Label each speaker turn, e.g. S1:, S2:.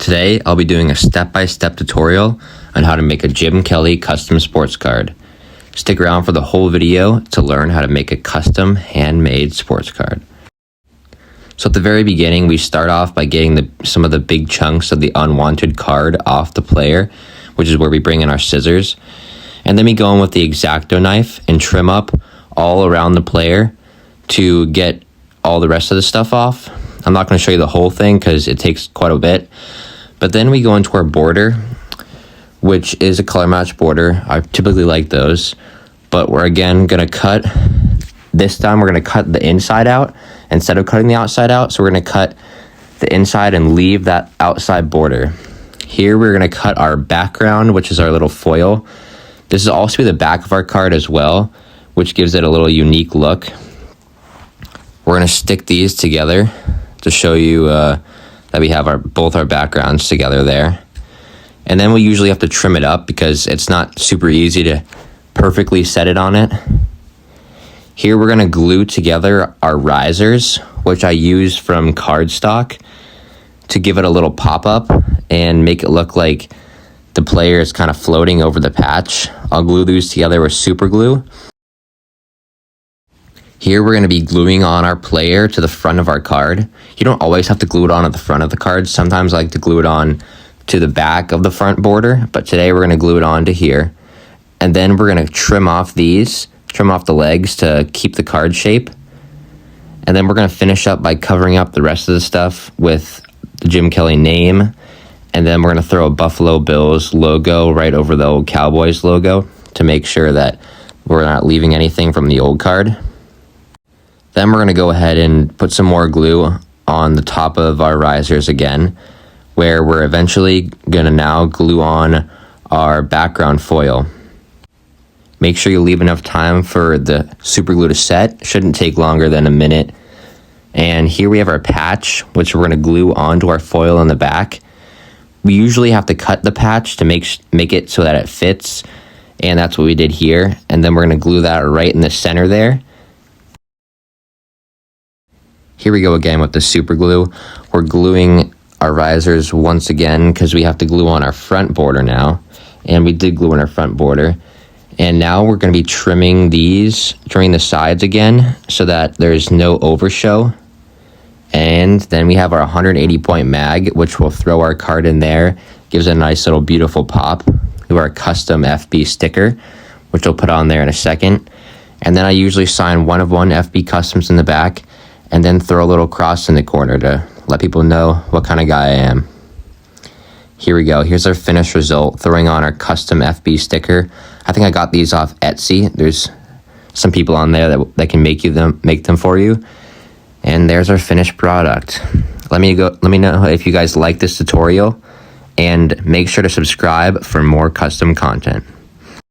S1: Today, I'll be doing a step-by-step tutorial on how to make a Jim Kelly custom sports card. Stick around for the whole video to learn how to make a custom handmade sports card. So at the very beginning, we start off by getting some of the big chunks of the unwanted card off the player, which is where we bring in our scissors. And then we go in with the X-Acto knife and trim up all around the player to get all the rest of the stuff off. I'm not going to show you the whole thing because it takes quite a bit. But then we go into our border, which is a color match border. I typically like those. But we're again going to cut. This time we're going to cut the inside out instead of cutting the outside out. So we're going to cut the inside and leave that outside border. Here we're going to cut our background, which is our little foil. This is also the back of our card as well, which gives it a little unique look. We're going to stick these together to show you that we have both our backgrounds together there. And then we usually have to trim it up because it's not super easy to perfectly set it on it. Here we're going to glue together our risers, which I use from cardstock to give it a little pop-up and make it look like the player is kind of floating over the patch. I'll glue these together with super glue. Here we're going to be gluing on our player to the front of our card. You don't always have to glue it on at the front of the card. Sometimes I like to glue it on to the back of the front border, but today we're going to glue it on to here. And then we're going to trim off the legs to keep the card shape. And then we're going to finish up by covering up the rest of the stuff with the Jim Kelly name. And then we're going to throw a Buffalo Bills logo right over the old Cowboys logo to make sure that we're not leaving anything from the old card. Then we're going to go ahead and put some more glue on the top of our risers again, where we're eventually going to now glue on our background foil. Make sure you leave enough time for the super glue to set. Shouldn't take longer than a minute. And here we have our patch, which we're going to glue onto our foil in the back. We usually have to cut the patch to make it so that it fits, and that's what we did here. And then we're going to glue that right in the center there. Here we go again with the super glue. We're gluing our risers once again because we have to glue on our front border now. And we did glue on our front border. And now we're going to be trimming the sides again so that there's no overshow. And then we have our 180 point mag, which will throw our card in there. Gives a nice little beautiful pop. We have our custom FB sticker, which we'll put on there in a second. And then I usually sign one of one FB customs in the back, and then throw a little cross in the corner to let people know what kind of guy I am. Here we go. Here's our finished result, throwing on our custom FB sticker. I think I got these off Etsy. There's some people on there that can make them for you. And there's our finished product. Let me know if you guys like this tutorial, and make sure to subscribe for more custom content.